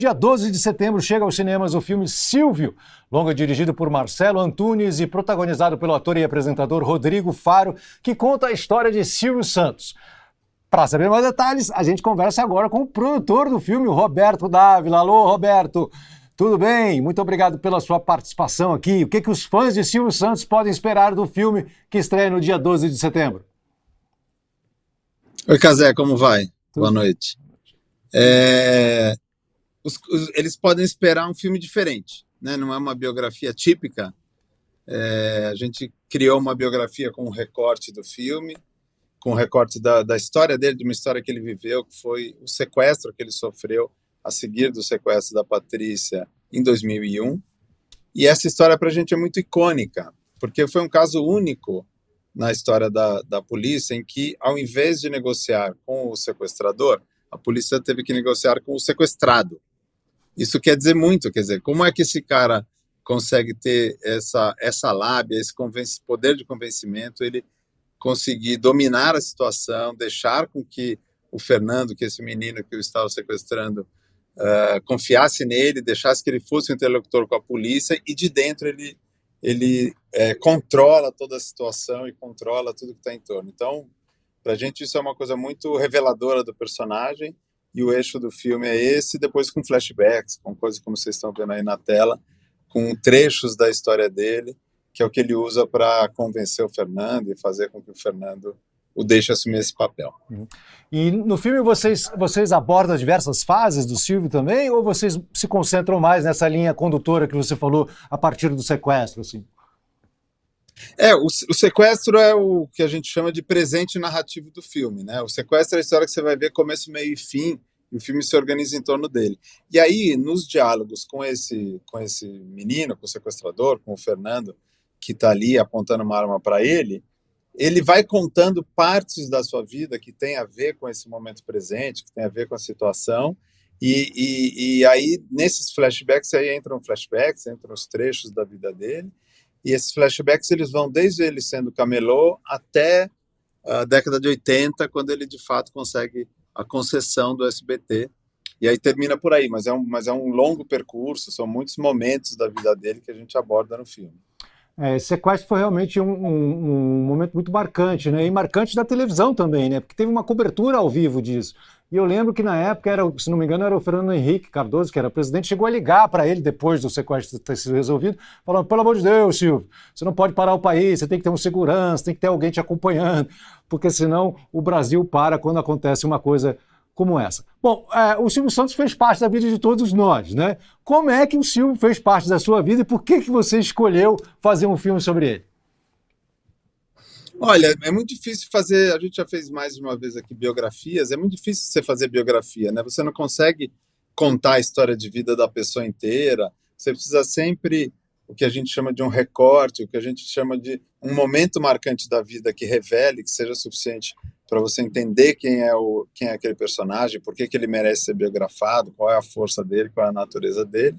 Dia 12 de setembro chega aos cinemas o filme Silvio, longa dirigido por Marcelo Antunes e protagonizado pelo ator e apresentador Rodrigo Faro, que conta a história de Silvio Santos. Para saber mais detalhes, a gente conversa agora com o produtor do filme, o Roberto Dávila. Alô, Roberto, tudo bem? Muito obrigado pela sua participação aqui. O que os fãs de Silvio Santos podem esperar do filme que estreia no dia 12 de setembro? Oi, Cazé, como vai? Boa noite. Eles podem esperar um filme diferente, né? Não é uma biografia típica. A gente criou uma biografia com um recorte do filme, com um recorte da história dele, de uma história que ele viveu, que foi o sequestro que ele sofreu a seguir do sequestro da Patrícia em 2001. E essa história para a gente é muito icônica, porque foi um caso único na história da polícia, em que, ao invés de negociar com o sequestrador, a polícia teve que negociar com o sequestrado. Isso quer dizer muito, quer dizer, como é que esse cara consegue ter essa lábia, esse poder de convencimento, ele conseguir dominar a situação, deixar com que o Fernando, que esse menino que o estava sequestrando, confiasse nele, deixasse que ele fosse um interlocutor com a polícia, e de dentro ele controla toda a situação e controla tudo que está em torno. Então, para a gente isso é uma coisa muito reveladora do personagem, e o eixo do filme é esse, depois com flashbacks, com coisas como vocês estão vendo aí na tela, com trechos da história dele, que é o que ele usa para convencer o Fernando e fazer com que o Fernando o deixe assumir esse papel. E no filme vocês abordam diversas fases do Silvio também, ou vocês se concentram mais nessa linha condutora que você falou a partir do sequestro, assim? O sequestro é o que a gente chama de presente narrativo do filme, né? O sequestro é a história que você vai ver começo, meio e fim, e o filme se organiza em torno dele. E aí, nos diálogos com esse menino, com o sequestrador, com o Fernando, que está ali apontando uma arma para ele vai contando partes da sua vida que tem a ver com esse momento presente, que tem a ver com a situação, e aí, nesses flashbacks, aí entram os trechos da vida dele, e esses flashbacks eles vão desde ele sendo camelô até a década de 80, quando ele de fato consegue a concessão do SBT, e aí termina por aí, mas é um longo percurso, são muitos momentos da vida dele que a gente aborda no filme. Esse sequestro foi realmente um momento muito marcante, né? E marcante da televisão também, né? Porque teve uma cobertura ao vivo disso. E eu lembro que na época, se não me engano, era o Fernando Henrique Cardoso, que era presidente, chegou a ligar para ele depois do sequestro ter sido resolvido, falando: pelo amor de Deus, Silvio, você não pode parar o país, você tem que ter um segurança, tem que ter alguém te acompanhando, porque senão o Brasil para quando acontece uma coisa como essa. Bom, o Silvio Santos fez parte da vida de todos nós, né? Como é que o Silvio fez parte da sua vida e por que você escolheu fazer um filme sobre ele? Olha, é muito difícil fazer, a gente já fez mais de uma vez aqui biografias, é muito difícil você fazer biografia, né? Você não consegue contar a história de vida da pessoa inteira, você precisa sempre, o que a gente chama de um recorte, o que a gente chama de um momento marcante da vida que revele, que seja suficiente para você entender quem é aquele personagem, por que ele merece ser biografado, qual é a força dele, qual é a natureza dele.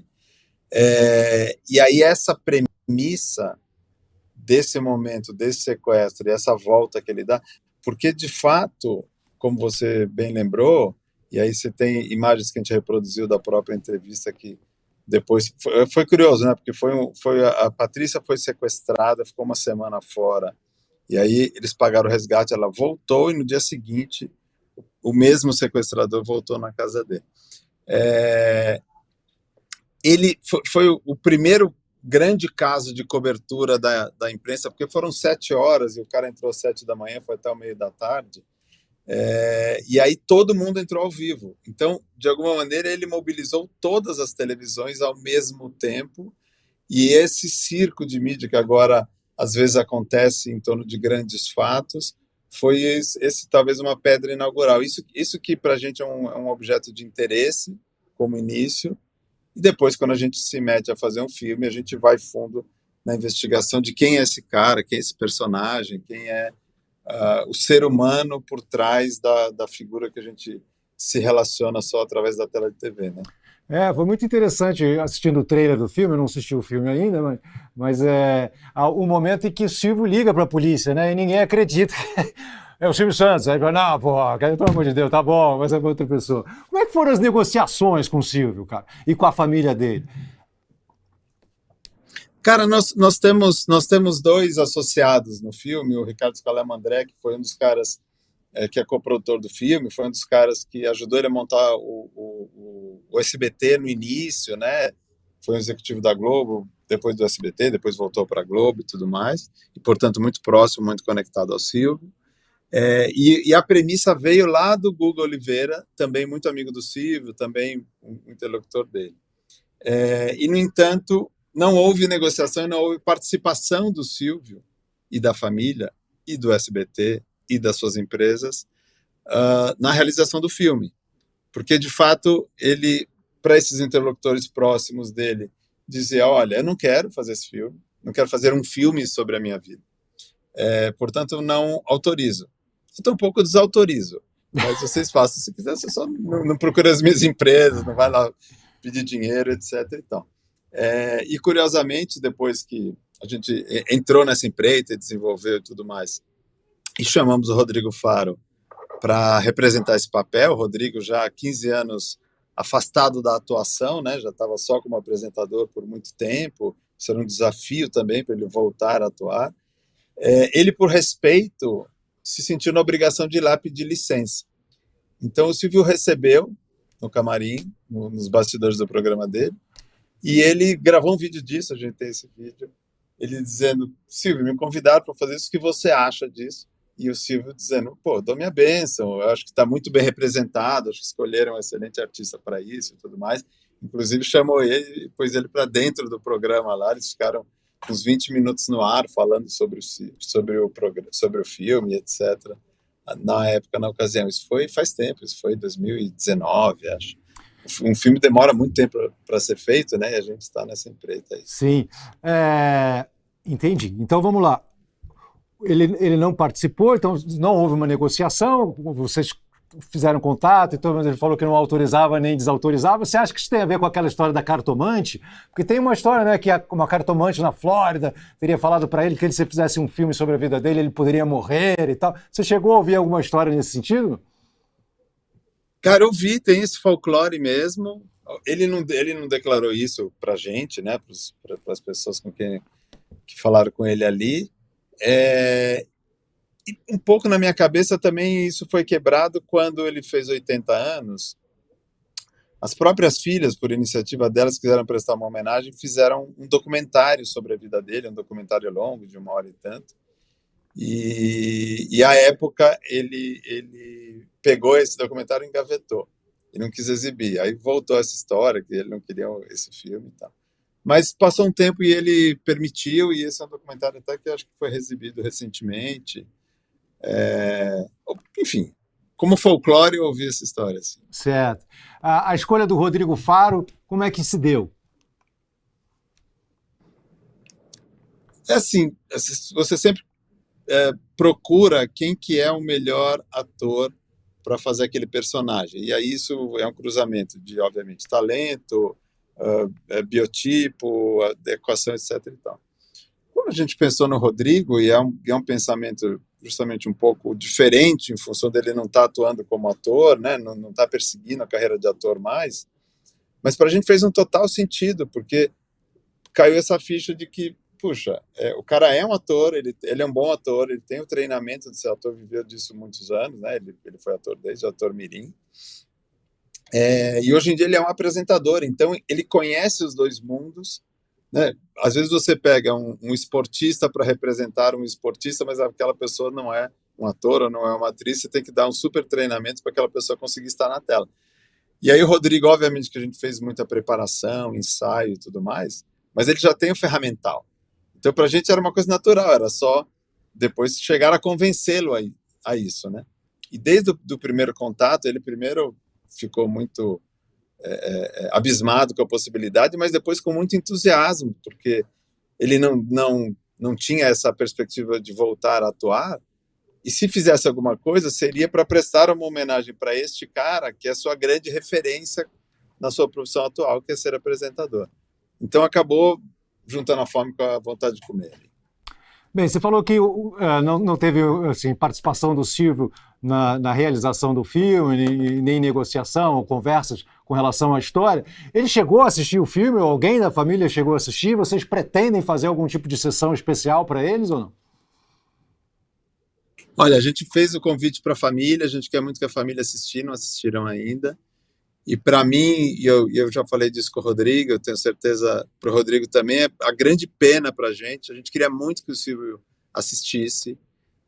E aí essa premissa desse momento, desse sequestro, e essa volta que ele dá, porque de fato, como você bem lembrou, e aí você tem imagens que a gente reproduziu da própria entrevista que depois, foi curioso, né, porque a Patrícia foi sequestrada, ficou uma semana fora, e aí eles pagaram o resgate, ela voltou, e no dia seguinte, o mesmo sequestrador voltou na casa dele. Ele foi o primeiro grande caso de cobertura da imprensa, porque foram 7 horas, e o cara entrou às 7 da manhã, foi até o meio da tarde, e aí todo mundo entrou ao vivo. Então, de alguma maneira, ele mobilizou todas as televisões ao mesmo tempo, e esse circo de mídia que agora às vezes acontece em torno de grandes fatos, foi esse talvez uma pedra inaugural. Isso que para a gente é um objeto de interesse, como início, e depois, quando a gente se mete a fazer um filme, a gente vai fundo na investigação de quem é esse cara, quem é esse personagem, quem é o ser humano por trás da figura que a gente se relaciona só através da tela de TV, né? Foi muito interessante assistindo o trailer do filme, eu não assisti o filme ainda, mas o momento em que o Silvio liga para a polícia, né? E ninguém acredita. é o Silvio Santos. Aí fala, não, porra, pelo amor de Deus, tá bom, mas é outra pessoa. Como é que foram as negociações com o Silvio, cara? E com a família dele? Cara, nós temos dois associados no filme, o Ricardo Scalema André, que foi um dos caras que é coprodutor do filme, foi um dos caras que ajudou ele a montar o SBT no início, né? Foi um executivo da Globo, depois do SBT, depois voltou para a Globo e tudo mais, e portanto muito próximo, muito conectado ao Silvio. E a premissa veio lá do Guga Oliveira, também muito amigo do Silvio, também um interlocutor dele. E, no entanto, não houve negociação, não houve participação do Silvio e da família, e do SBT, e das suas empresas, na realização do filme. Porque, de fato, ele, para esses interlocutores próximos dele, dizia, olha, eu não quero fazer esse filme, não quero fazer um filme sobre a minha vida. Portanto, não autorizo. Eu tampouco desautorizo, mas vocês façam se quiser, você só não procura as minhas empresas, não vai lá pedir dinheiro, etc. Então. E, curiosamente, depois que a gente entrou nessa empreita e desenvolveu e tudo mais, e chamamos o Rodrigo Faro para representar esse papel, o Rodrigo já há 15 anos afastado da atuação, né? Já estava só como apresentador por muito tempo, isso era um desafio também para ele voltar a atuar. Ele, por respeito, se sentiu na obrigação de ir lá pedir licença. Então, o Silvio recebeu no camarim, nos bastidores do programa dele, e ele gravou um vídeo disso, a gente tem esse vídeo, ele dizendo, Silvio, me convidaram para fazer isso, o que você acha disso? E o Silvio dizendo, pô, dou minha bênção, eu acho que está muito bem representado, acho que escolheram um excelente artista para isso e tudo mais. Inclusive chamou ele e pôs ele para dentro do programa lá, eles ficaram uns 20 minutos no ar falando sobre o filme, etc. Na época, na ocasião, isso foi faz tempo, isso foi 2019, acho. Um filme demora muito tempo para ser feito, né? E a gente está nessa empreita aí. Sim, entendi. Então vamos lá. Ele não participou, então não houve uma negociação, vocês fizeram contato, então ele falou que não autorizava nem desautorizava. Você acha que isso tem a ver com aquela história da cartomante? Porque tem uma história, né, que uma cartomante na Flórida teria falado para ele que se fizesse um filme sobre a vida dele, ele poderia morrer e tal. Você chegou a ouvir alguma história nesse sentido? Cara, eu vi, tem esse folclore mesmo. Ele não declarou isso pra gente, né, para as pessoas que falaram com ele ali. E um pouco na minha cabeça também isso foi quebrado quando ele fez 80 anos. As próprias filhas, por iniciativa delas, quiseram prestar uma homenagem, fizeram um documentário sobre a vida dele, um documentário longo, de 1 hora e tanto. E à época ele pegou esse documentário e engavetou. E não quis exibir. Aí voltou essa história, que ele não queria esse filme e tal. Mas passou um tempo e ele permitiu, e esse é um documentário até que acho que foi exibido recentemente. Enfim, como folclore eu ouvi essa história. Assim. Certo. A escolha do Rodrigo Faro, como é que se deu? Assim, você sempre procura quem que é o melhor ator para fazer aquele personagem. E aí isso é um cruzamento de, obviamente, talento, biotipo, adequação, etc. E tal. Quando a gente pensou no Rodrigo, e é um pensamento justamente um pouco diferente, em função dele não estar atuando como ator, né? Não estar perseguindo a carreira de ator mais, mas para a gente fez um total sentido, porque caiu essa ficha de que, puxa, o cara é um ator, ele é um bom ator, ele tem o treinamento de ser ator, viveu disso muitos anos, né? Ele foi ator desde ator mirim. E hoje em dia ele é um apresentador, então ele conhece os dois mundos, né? Às vezes você pega um esportista para representar um esportista, mas aquela pessoa não é um ator ou não é uma atriz, você tem que dar um super treinamento para aquela pessoa conseguir estar na tela. E aí o Rodrigo, obviamente que a gente fez muita preparação, ensaio e tudo mais, mas ele já tem o ferramental. Então para a gente era uma coisa natural, era só depois chegar a convencê-lo a isso, né? E desde o primeiro contato, ele primeiro ficou muito abismado com a possibilidade, mas depois com muito entusiasmo, porque ele não tinha essa perspectiva de voltar a atuar, e se fizesse alguma coisa, seria para prestar uma homenagem para este cara, que é a sua grande referência na sua profissão atual, que é ser apresentador. Então acabou juntando a fome com a vontade de comer. Bem, você falou que não teve assim, participação do Silvio na realização do filme, nem negociação ou conversas com relação à história. Ele chegou a assistir o filme, ou alguém da família chegou a assistir? Vocês pretendem fazer algum tipo de sessão especial para eles ou não? Olha, a gente fez o convite para a família, a gente quer muito que a família assistir, não assistiram ainda. E para mim, eu já falei disso com o Rodrigo, eu tenho certeza para o Rodrigo também, é a grande pena para a gente queria muito que o Silvio assistisse.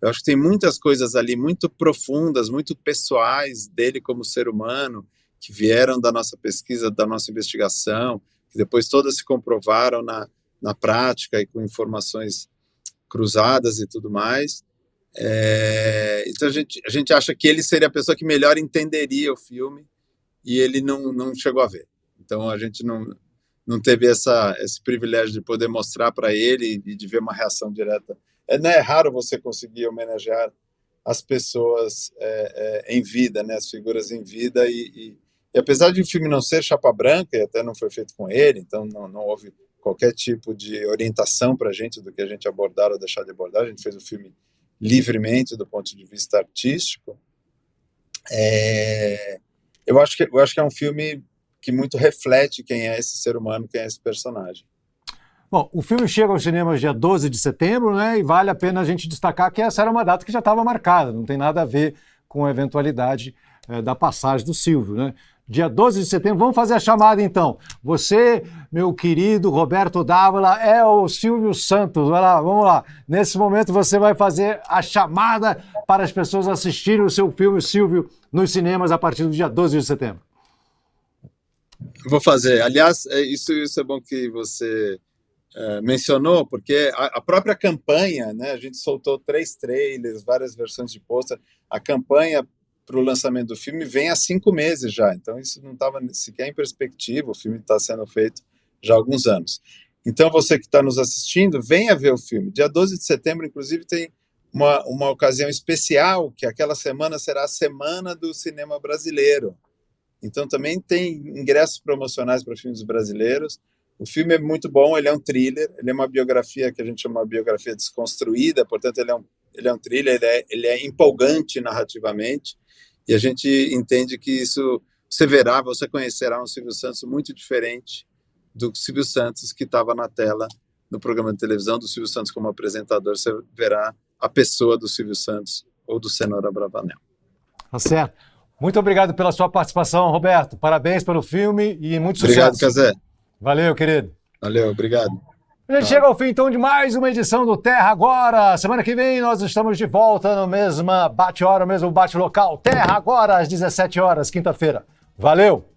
Eu acho que tem muitas coisas ali muito profundas, muito pessoais dele como ser humano, que vieram da nossa pesquisa, da nossa investigação, que depois todas se comprovaram na prática e com informações cruzadas e tudo mais. Então a gente acha que ele seria a pessoa que melhor entenderia o filme, e ele não chegou a ver. Então a gente não teve esse privilégio de poder mostrar para ele e de ver uma reação direta. Não é raro você conseguir homenagear as pessoas em vida, né, as figuras em vida, e apesar de o filme não ser chapa branca, e até não foi feito com ele, então não houve qualquer tipo de orientação para a gente do que a gente abordar ou deixar de abordar, a gente fez o filme livremente do ponto de vista artístico. Eu acho que é um filme que muito reflete quem é esse ser humano, quem é esse personagem. Bom, o filme chega aos cinemas dia 12 de setembro, né? E vale a pena a gente destacar que essa era uma data que já estava marcada, não tem nada a ver com a eventualidade da passagem do Silvio, né? Dia 12 de setembro, vamos fazer a chamada então. Você, meu querido Roberto Dávila, é o Silvio Santos. Vai lá, vamos lá. Nesse momento você vai fazer a chamada para as pessoas assistirem o seu filme Silvio nos cinemas a partir do dia 12 de setembro. Vou fazer. Aliás, isso é bom que você mencionou, porque a própria campanha, né, a gente soltou 3 trailers, várias versões de pôster. A campanha para o lançamento do filme vem há 5 meses já, então isso não estava sequer em perspectiva, o filme está sendo feito já há alguns anos. Então você que está nos assistindo, venha ver o filme. Dia 12 de setembro, inclusive, tem uma ocasião especial, que aquela semana será a Semana do Cinema Brasileiro. Então também tem ingressos promocionais para filmes brasileiros. O filme é muito bom, ele é um thriller, ele é uma biografia que a gente chama de biografia desconstruída, portanto ele é um thriller, ele é empolgante narrativamente, e a gente entende que isso você conhecerá um Silvio Santos muito diferente do Silvio Santos que estava na tela no programa de televisão, do Silvio Santos como apresentador, você verá a pessoa do Silvio Santos ou do Cenoura Bravanel. Tá certo. Muito obrigado pela sua participação, Roberto. Parabéns pelo filme e muito sucesso. Obrigado, Cazé. Valeu, querido. Valeu, obrigado. A gente chega ao fim, então, de mais uma edição do Terra Agora. Semana que vem nós estamos de volta no mesmo bate-hora, mesmo bate-local. Terra Agora, às 17 horas, quinta-feira. Valeu!